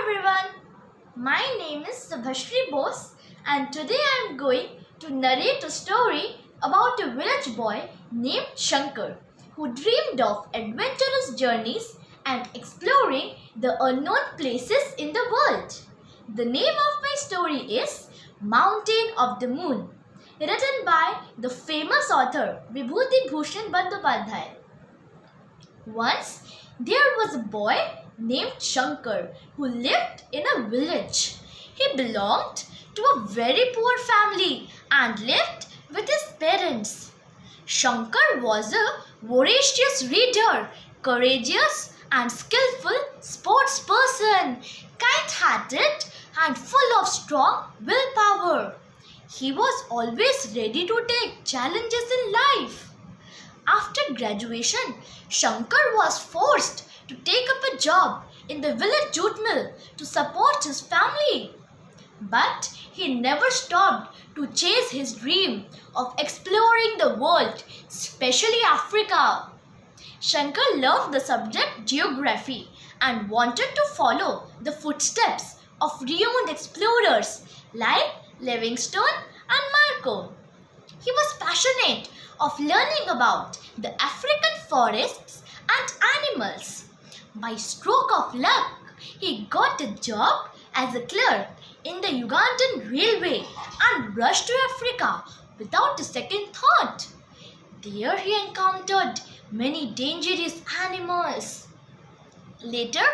everyone, my name is Suvashree Bose and today I am going to narrate a story about a village boy named Shankar who dreamed of adventurous journeys and exploring the unknown places in the world. The name of my story is Mountain of the Moon, written by the famous author VibhutiBhushanBandopadhay. Once there was a boy named Shankar who lived in a village. He belonged to a very poor family and lived with his parents. Shankar was a voracious reader, courageous and skillful sports person, kind-hearted and full of strong willpower. He was always ready to take challenges in life. After graduation, Shankar was forced to take up a job in the village jute mill to support his family. But he never stopped to chase his dream of exploring the world, especially Africa. Shankar loved the subject geography and wanted to follow the footsteps of renowned explorers like Livingstone and Marco. He was passionate of learning about the African forests and animals. By stroke of luck, he got a job as a clerk in the Ugandan railway and rushed to Africa without a second thought. There he encountered many dangerous animals. Later,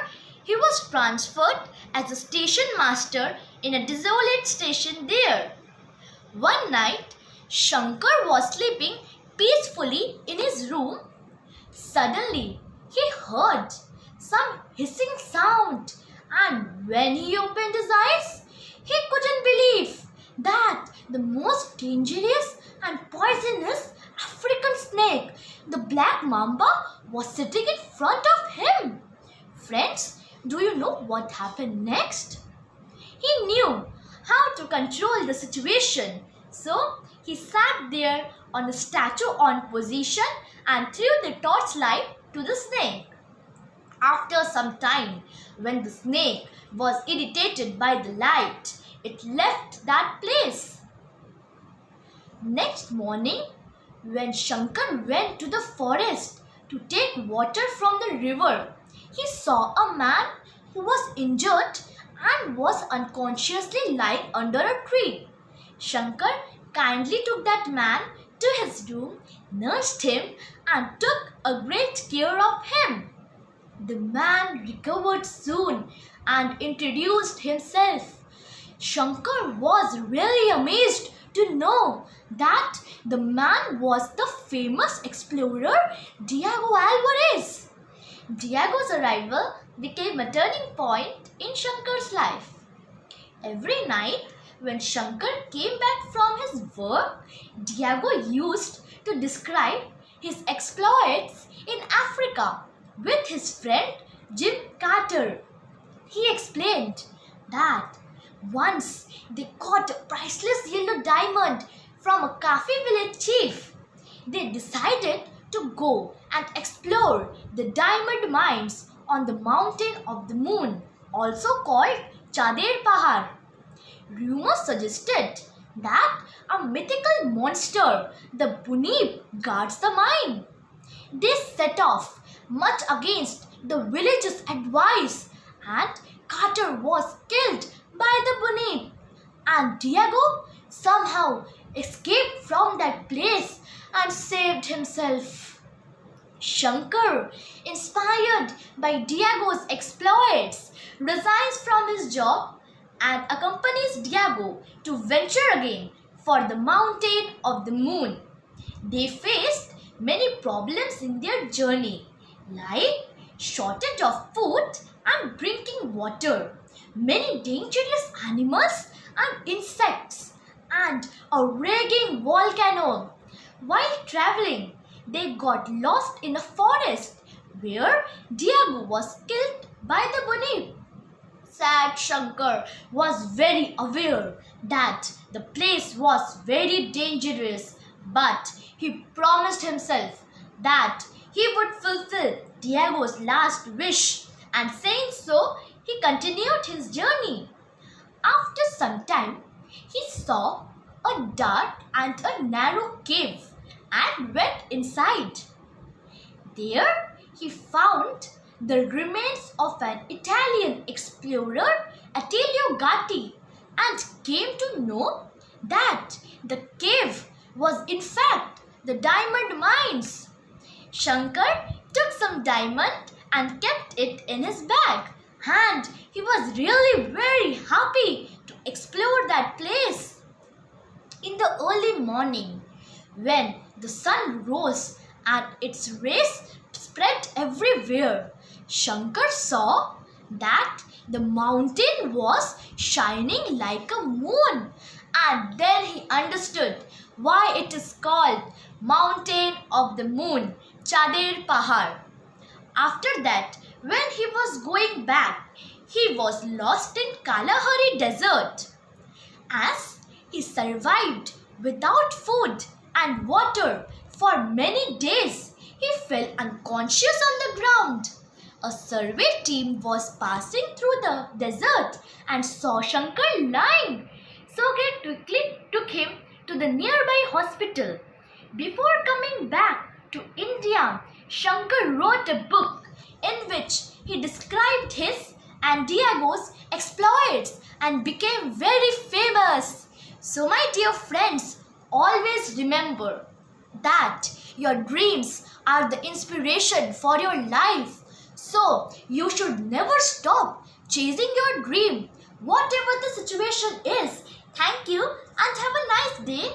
he was transferred as a station master in a desolate station there. One night, Shankar was sleeping peacefully in his room. Suddenly, he heard some hissing sound, and when he opened his eyes, he couldn't believe that the most dangerous and poisonous African snake, the black mamba, was sitting in front of him. Friends, do you know what happened next? He knew how to control the situation, so he sat there on a statue-on position and threw the torchlight to the snake. After some time, when the snake was irritated by the light, it left that place. Next morning, when Shankar went to the forest to take water from the river, he saw a man who was injured and was unconsciously lying under a tree. Shankar kindly took that man to his room, nursed him and took a great care of him. The man recovered soon and introduced himself. Shankar was really amazed to know that the man was the famous explorer Diego Alvarez. Diego's arrival became a turning point in Shankar's life. Every night when Shankar came back from his work, Diego used to describe his exploits in Africa with his friend Jim Carter. He explained that once they caught a priceless yellow diamond from a Kafi village chief. They decided to go and explore the diamond mines on the Mountain of the Moon, also called Chader Pahar. Rumors suggested that a mythical monster, the Bunib, guards the mine. They set off much against the village's advice, and Carter was killed by the Bunib, and Diego somehow escaped from that place and saved himself. Shankar, inspired by Diego's exploits, resigns from his job and accompanies Diego to venture again for the Mountain of the Moon. They faced many problems in their journey, like shortage of food and drinking water, many dangerous animals and insects, and a raging volcano. While traveling, they got lost in a forest where Diego was killed by the Bunib. Sad Shankar was very aware that the place was very dangerous, but he promised himself that he would fulfill Diego's last wish, and saying so, he he continued his journey. After some time, he saw a dark and a narrow cave and went inside. There, he found the remains of an Italian explorer, Attilio Gatti, and came to know that the cave was in fact the diamond mines. Shankar took some diamond and kept it in his bag, and he was really very happy to explore that place. In the early morning, when the sun rose and its rays spread everywhere, Shankar saw that the mountain was shining like a moon, and then he understood why it is called Mountain of the Moon, Chader Pahar. After that, when he was going back, he was lost in Kalahari desert. As he survived without food and water for many days, he fell unconscious on the ground. A survey team was passing through the desert and saw Shankar lying. So they quickly took him to the nearby hospital. Before coming back to India, Shankar wrote a book in which he described his and Diego's exploits and became very famous. So my dear friends, always remember that your dreams are the inspiration for your life. So you should never stop chasing your dream, whatever the situation is. Thank you and have a nice day.